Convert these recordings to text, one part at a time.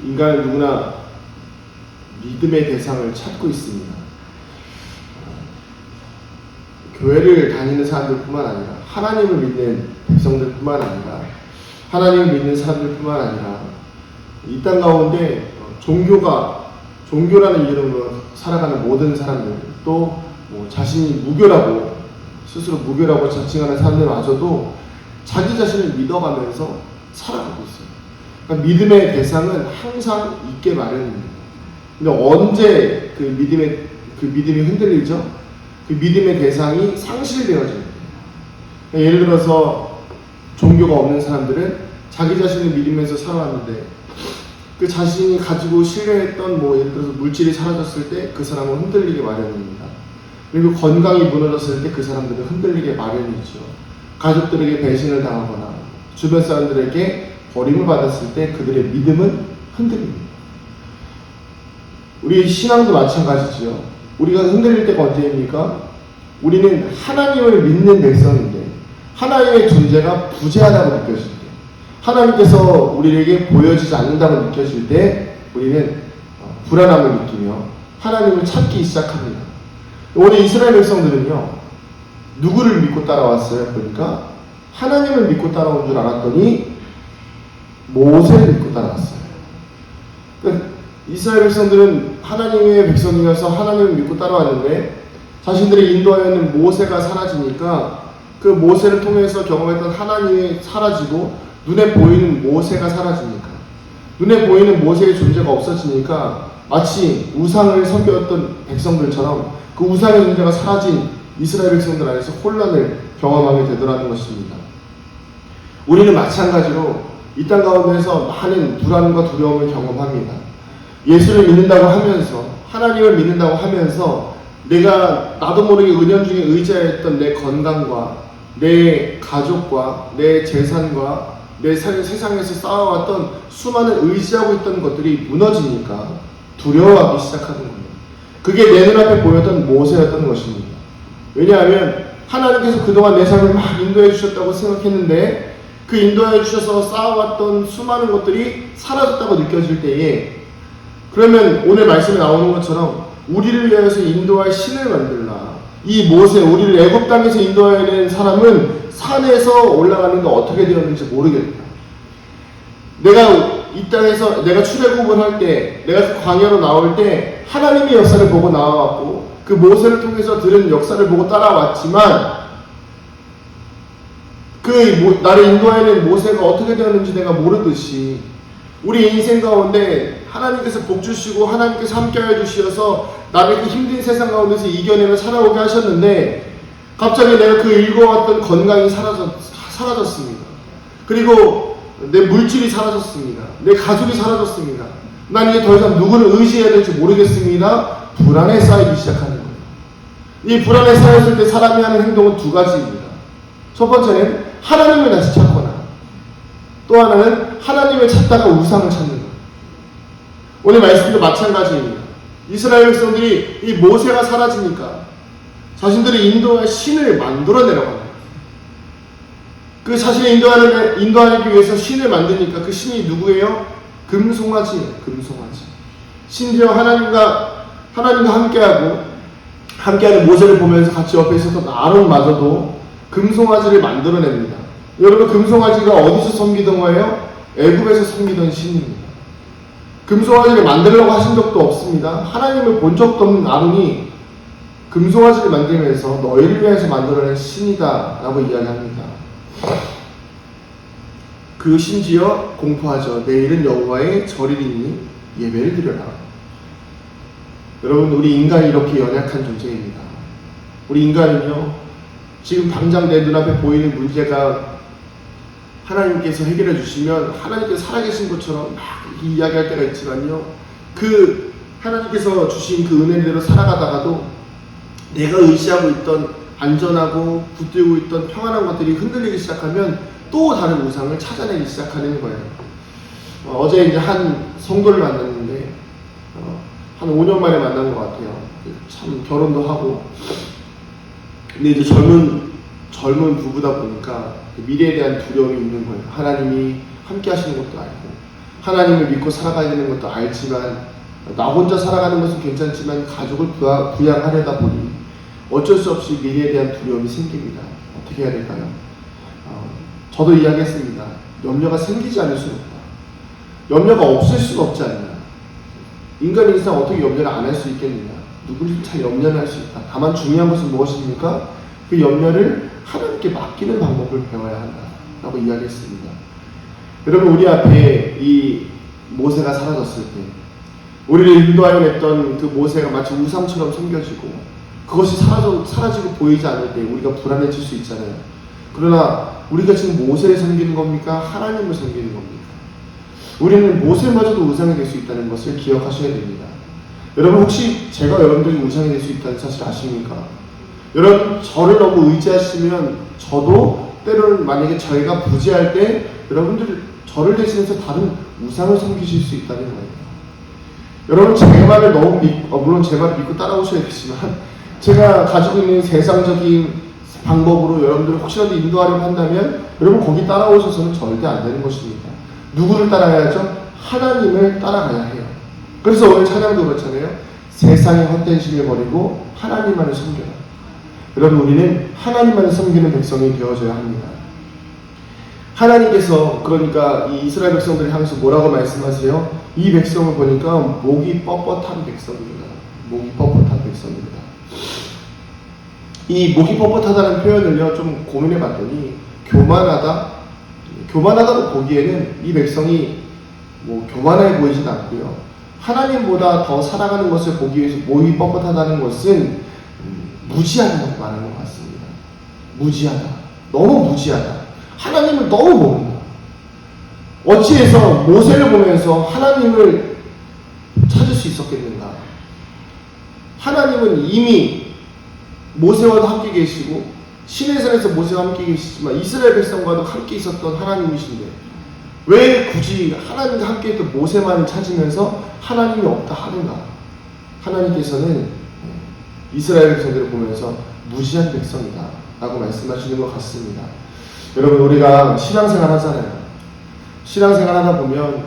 인간은 누구나 믿음의 대상을 찾고 있습니다. 교회를 다니는 사람들뿐만 아니라 하나님을 믿는 백성들뿐만 아니라 하나님을 믿는 사람들뿐만 아니라 이 땅 가운데 종교라는 이름으로 살아가는 모든 사람들, 또 자신이 무교라고 스스로 무교라고 자칭하는 사람들마저도 자기 자신을 믿어가면서 살아가고 있어요. 그러니까 믿음의 대상은 항상 있게 마련입니다. 근데 언제 그 믿음이 흔들리죠? 그 믿음의 대상이 상실되어질 때. 그러니까 예를 들어서 종교가 없는 사람들은 자기 자신을 믿으면서 살아왔는데 그 자신이 가지고 신뢰했던 예를 들어서 물질이 사라졌을 때 그 사람은 흔들리게 마련입니다. 그리고 건강이 무너졌을 때 그 사람들은 흔들리게 마련이죠. 가족들에게 배신을 당하거나 주변 사람들에게 버림을 받았을 때 그들의 믿음은 흔들립니다. 우리 신앙도 마찬가지죠. 우리가 흔들릴 때가 언제입니까? 우리는 하나님을 믿는 백성인데 하나님의 존재가 부재하다고 느껴질 때, 하나님께서 우리에게 보여지지 않는다고 느껴질 때 우리는 불안함을 느끼며 하나님을 찾기 시작합니다. 오늘 이스라엘 백성들은요, 누구를 믿고 따라왔어요? 그러니까 하나님을 믿고 따라온 줄 알았더니 모세를 믿고 따라왔어요. 그러니까 이스라엘 백성들은 하나님의 백성이어서 하나님을 믿고 따라왔는데 자신들이 인도하여는 모세가 사라지니까 그 모세를 통해서 경험했던 하나님이 사라지고 눈에 보이는 모세가 사라지니까, 눈에 보이는 모세의 존재가 없어지니까 마치 우상을 섬겼던 백성들처럼 그 우상의 존재가 사라진 이스라엘 백성들 안에서 혼란을 경험하게 되더라는 것입니다. 우리는 마찬가지로 이 땅 가운데서 많은 불안과 두려움을 경험합니다. 예수를 믿는다고 하면서, 하나님을 믿는다고 하면서 내가 나도 모르게 은연중에 의지했던 내 건강과 내 가족과 내 재산과 내 세상에서 쌓아왔던 수많은 의지하고 있던 것들이 무너지니까 두려워하기 시작하는 거예요. 그게 내 눈앞에 보였던 모세였던 것입니다. 왜냐하면 하나님께서 그동안 내 삶을 막 인도해 주셨다고 생각했는데 그 인도해 주셔서 쌓아왔던 수많은 것들이 사라졌다고 느껴질 때에, 그러면 오늘 말씀에 나오는 것처럼 우리를 위해서 인도할 신을 만들라. 이 모세, 우리를 애굽 땅에서 인도해야 되는 사람은 산에서 올라가는 게 어떻게 되었는지 모르겠다. 내가 이 땅에서 내가 출애굽을 할 때, 내가 광야로 나올 때 하나님의 역사를 보고 나와왔고 그 모세를 통해서 들은 역사를 보고 따라왔지만 나를 인도하는 모세가 어떻게 되었는지 내가 모르듯이 우리 인생 가운데 하나님께서 복 주시고 하나님께서 함께하여 주셔서 나를 그 힘든 세상 가운데서 이겨내며 살아오게 하셨는데 갑자기 내가 그 읽어왔던 건강이 사라졌습니다. 그리고 내 물질이 사라졌습니다. 내 가족이 사라졌습니다. 난 이제 더 이상 누구를 의지해야 될지 모르겠습니다. 불안에 쌓이기 시작하는 거예요. 이 불안에 쌓였을 때 사람이 하는 행동은 두 가지입니다. 첫 번째는 하나님을 다시 찾거나, 또 하나는 하나님을 찾다가 우상을 찾는 거예요. 오늘 말씀도 마찬가지입니다. 이스라엘 백성들이 이 모세가 사라지니까 자신들이 인도할 신을 만들어내려고 합니다. 그 자신을 인도하기 위해서 신을 만드니까 그 신이 누구예요? 금송아지예요. 금송아지. 심지어 하나님과 함께하는 모세를 보면서 같이 옆에 있었던 아론마저도 금송아지를 만들어냅니다. 여러분, 금송아지가 어디서 섬기던 거예요? 애굽에서 섬기던 신입니다. 금송아지를 만들려고 하신 적도 없습니다. 하나님을 본 적도 없는 아론이 금송아지를 만들면서 너희를 위해서 만들어낸 신이다 라고 이야기합니다. 그 심지어 공포하죠. 내일은 여호와의 절이리니 예배를 드려라. 여러분, 우리 인간이 이렇게 연약한 존재입니다. 우리 인간은요, 지금 당장 내 눈앞에 보이는 문제가 하나님께서 해결해 주시면 하나님께서 살아계신 것처럼 막 이야기할 때가 있지만요, 그 하나님께서 주신 그 은혜대로 살아가다가도 내가 의지하고 있던 안전하고 붙들고 있던 평안한 것들이 흔들리기 시작하면 또 다른 우상을 찾아내기 시작하는 거예요. 어제 이제 한 성도를 만났는데 한 5년 만에 만난 것 같아요. 참 결혼도 하고, 근데 이제 젊은 부부다 보니까 미래에 대한 두려움이 있는 거예요. 하나님이 함께 하시는 것도 알고 하나님을 믿고 살아가야 되는 것도 알지만 나 혼자 살아가는 것은 괜찮지만 가족을 부양하려다 보니 어쩔 수 없이 미래에 대한 두려움이 생깁니다. 어떻게 해야 될까요? 저도 이야기했습니다. 염려가 생기지 않을 수는 없다. 염려가 없을 수는 없지 않나. 인간 인생 어떻게 염려를 안 할 수 있겠느냐. 누구든지 잘 염려를 할 수 있다. 다만 중요한 것은 무엇입니까? 그 염려를 하나님께 맡기는 방법을 배워야 한다 라고 이야기했습니다. 여러분, 우리 앞에 이 모세가 사라졌을 때 우리를 인도하여 냈던 그 모세가 마치 우상처럼 섬겨지고 그것이 사라지고 보이지 않을 때 우리가 불안해질 수 있잖아요. 그러나 우리가 지금 모세를 섬기는 겁니까? 하나님을 섬기는 겁니까? 우리는 모세마저도 우상이 될 수 있다는 것을 기억하셔야 됩니다. 여러분, 혹시 제가 여러분들이 우상이 될 수 있다는 사실 아십니까? 여러분, 저를 너무 의지하시면 저도 때로는 만약에 저희가 부재할 때 여러분들 저를 대신해서 다른 우상을 섬기실 수 있다는 거예요. 여러분, 제 말을 너무 물론 제 말을 믿고 따라오셔야겠지만 제가 가지고 있는 세상적인 방법으로 여러분들을 혹시라도 인도하려고 한다면 여러분 거기 따라오셔서는 절대 안 되는 것입니다. 누구를 따라가야죠? 하나님을 따라가야 해요. 그래서 오늘 찬양도 그렇잖아요. 세상의 헛된 신을 버리고 하나님만을 섬겨라. 여러분, 우리는 하나님만을 섬기는 백성이 되어져야 합니다. 하나님께서 그러니까 이 이스라엘 백성들을 향해서 뭐라고 말씀하세요? 이 백성을 보니까 목이 뻣뻣한 백성입니다. 목이 뻣뻣한 백성입니다. 이 목이 뻣뻣하다는 표현을요 좀 고민해 봤더니 교만하다고 보기에는 이 백성이 뭐 교만해 보이진 않고요. 하나님보다 더 살아가는 것을 보기 위해서 목이 뻣뻣하다는 것은 무지하다고 말하는 것 같습니다. 무지하다. 너무 무지하다. 하나님을 너무 모른다. 어찌해서 모세를 보면서 하나님을 찾을 수 있었겠는가? 하나님은 이미 모세와도 함께 계시고 신의 산에서 모세와 함께 계시지만 이스라엘 백성과도 함께 있었던 하나님이신데 왜 굳이 하나님과 함께 했던 모세만을 찾으면서 하나님이 없다 하는가? 하나님께서는 이스라엘 백성들을 보면서 무지한 백성이다 라고 말씀하시는 것 같습니다. 여러분, 우리가 신앙생활 하잖아요. 신앙생활 하다 보면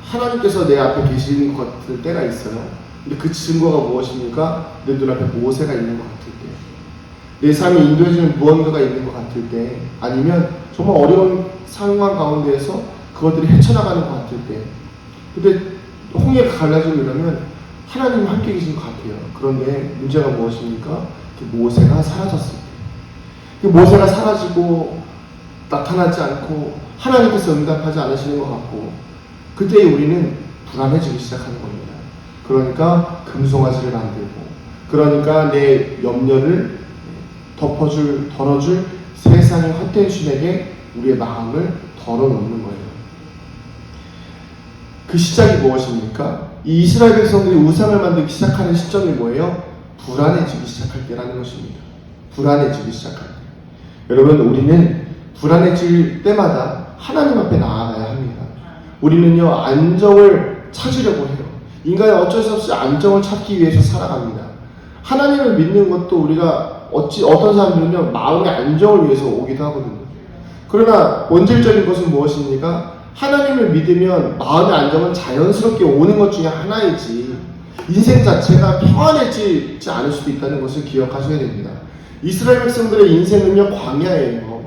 하나님께서 내 앞에 계시는 것 같을 때가 있어요. 근데 그 증거가 무엇입니까? 내 눈앞에 모세가 있는 것 같을 때, 내 삶에 인도해주는 무언가가 있는 것 같을 때, 아니면 정말 어려운 상황 가운데에서 그것들이 헤쳐나가는 것 같을 때, 근데 홍해가 갈라지고 이러면 하나님이 함께 계신 것 같아요. 그런데 문제가 무엇입니까? 그 모세가 사라졌을 때, 그 모세가 사라지고 나타나지 않고 하나님께서 응답하지 않으시는 것 같고 그때 우리는 불안해지기 시작하는 겁니다. 그러니까 금송아지를 만들고 그러니까 내 염려를 덜어줄 세상의 헛된 신에게 우리의 마음을 덜어놓는 거예요. 그 시작이 무엇입니까? 이 이스라엘 백성들이 우상을 만들기 시작하는 시점이 뭐예요? 불안해지기 시작할 때라는 것입니다. 불안해지기 시작할 때. 여러분, 우리는 불안해질 때마다 하나님 앞에 나아가야 합니다. 우리는요, 안정을 찾으려고 해요. 인간이 어쩔 수 없이 안정을 찾기 위해서 살아갑니다. 하나님을 믿는 것도 우리가 어떤 사람들은요, 마음의 안정을 위해서 오기도 하거든요. 그러나 본질적인 것은 무엇입니까? 하나님을 믿으면 마음의 안정은 자연스럽게 오는 것 중에 하나이지 인생 자체가 평안해지지 않을 수도 있다는 것을 기억하셔야 됩니다. 이스라엘 백성들의 인생은요, 광야예요.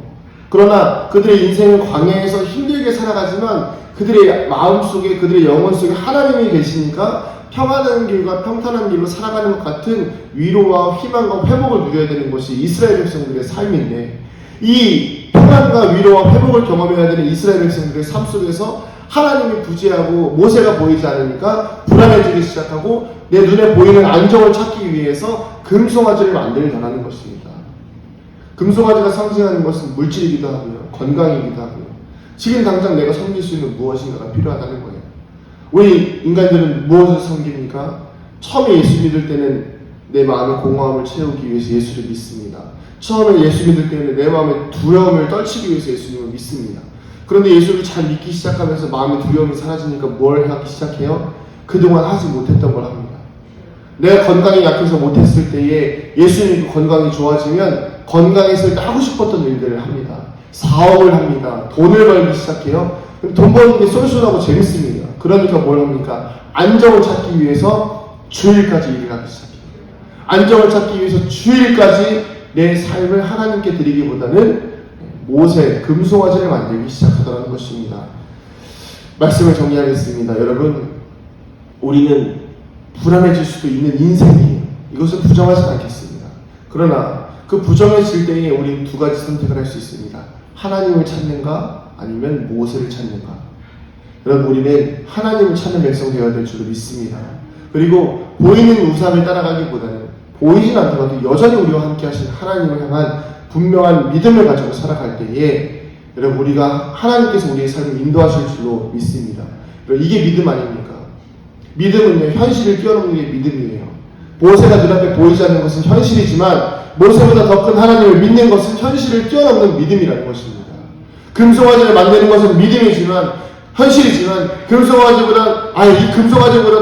그러나 그들의 인생은 광야에서 힘들게 살아가지만 그들의 마음속에, 그들의 영혼 속에 하나님이 계시니까 평안한 길과 평탄한 길로 살아가는 것 같은 위로와 희망과 회복을 누려야 되는 것이 이스라엘 백성들의 삶인데, 이 평안과 위로와 회복을 경험해야 되는 이스라엘 백성들의 삶 속에서 하나님이 부재하고 모세가 보이지 않으니까 불안해지기 시작하고 내 눈에 보이는 안정을 찾기 위해서 금송아지를 만들려는 것입니다. 금송아지가 상징하는 것은 물질이기도 하고요, 건강이기도 하고요, 지금 당장 내가 섬길 수 있는 무엇인가가 필요하다는 거예요. 우리 인간들은 무엇을 섬깁니까? 처음에 예수 믿을 때는 내 마음의 공허함을 채우기 위해서 예수를 믿습니다. 처음에 예수 믿을 때는 내 마음의 두려움을 떨치기 위해서 예수님을 믿습니다. 그런데 예수를 잘 믿기 시작하면서 마음의 두려움이 사라지니까 뭘 하기 시작해요? 그동안 하지 못했던 걸 합니다. 내가 건강이 약해서 못했을 때에 예수 믿고 건강이 좋아지면 건강했을 때 하고 싶었던 일들을 합니다. 사업을 합니다. 돈을 벌기 시작해요. 돈 버는 게 쏠쏠하고 재밌습니다. 그러니까 뭘 합니까? 안정을 찾기 위해서 주일까지 일을 하기 시작해요. 안정을 찾기 위해서 주일까지 내 삶을 하나님께 드리기보다는 못에 금송아지를 만들기 시작하더라는 것입니다. 말씀을 정리하겠습니다. 여러분, 우리는 불안해질 수도 있는 인생이에요. 이것을 부정하지 않겠습니다. 그러나 그 부정해질 때에 우리는 두 가지 선택을 할 수 있습니다. 하나님을 찾는가 아니면 모세를 찾는가. 여러분, 우리는 하나님을 찾는 백성 되어야 될 줄로 믿습니다. 그리고 보이는 우상을 따라가기보다는 보이진 않더라도 여전히 우리와 함께 하신 하나님을 향한 분명한 믿음을 가지고 살아갈 때에 여러분, 우리가 하나님께서 우리의 삶을 인도하실 줄로 믿습니다. 이게 믿음 아닙니까? 믿음은요, 현실을 뛰어넘는 게 믿음이에요. 모세가 눈앞에 보이지 않는 것은 현실이지만 모세보다 더 큰 하나님을 믿는 것은 현실을 뛰어넘는 믿음이라는 것입니다. 금송아지를 만드는 것은 믿음이지만 현실이지만 이 금송아지보다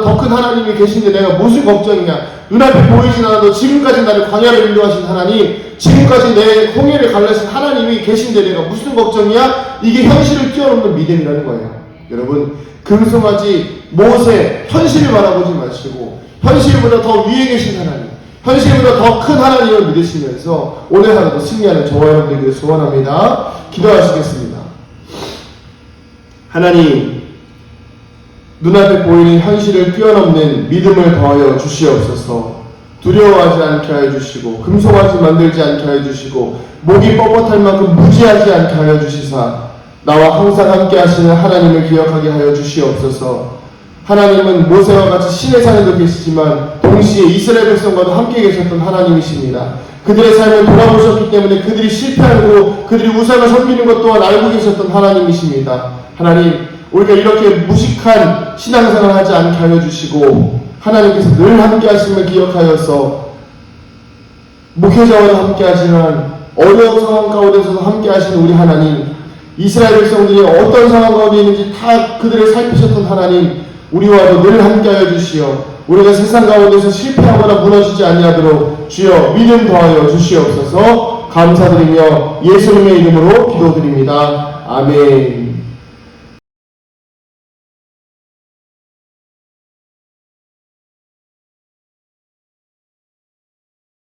더 큰 하나님이 계신데 내가 무슨 걱정이냐. 눈앞에 보이진 않아도 지금까지 나를 광야를 인도하신 하나님, 지금까지 내 홍해를 갈라신 하나님이 계신데 내가 무슨 걱정이야? 이게 현실을 뛰어넘는 믿음이라는 거예요. 여러분, 금송아지, 모세, 현실을 바라보지 마시고 현실보다 더 위에 계신 하나님, 현실보다 더 큰 하나님을 믿으시면서 오늘 하루도 승리하는 저와 여러분들에게 소원합니다. 기도하시겠습니다. 하나님, 눈앞에 보이는 현실을 뛰어넘는 믿음을 더하여 주시옵소서. 두려워하지 않게 하여 주시고 금송아지 만들지 않게 하여 주시고 목이 뻣뻣할 만큼 무지하지 않게 하여 주시사 나와 항상 함께 하시는 하나님을 기억하게 하여 주시옵소서. 하나님은 모세와 같이 신의 산에도 계시지만 동시에 이스라엘 백성과도 함께 계셨던 하나님이십니다. 그들의 삶을 돌아보셨기 때문에 그들이 실패하고 그들이 우상을 섬기는 것 또한 알고 계셨던 하나님이십니다. 하나님, 우리가 이렇게 무식한 신앙생활을 하지 않게 하여 주시고 하나님께서 늘 함께 하심을 기억하여서 목회자와도 함께 하시는 어려운 상황 가운데서도 함께 하시는 우리 하나님, 이스라엘 백성들이 어떤 상황 가운데 있는지 다 그들을 살피셨던 하나님, 우리와도 늘 함께 하여 주시어 우리가 세상 가운데서 실패하거나 무너지지 아니하도록 주여 믿음 더하여 주시옵소서. 감사드리며 예수님의 이름으로 기도드립니다. 아멘.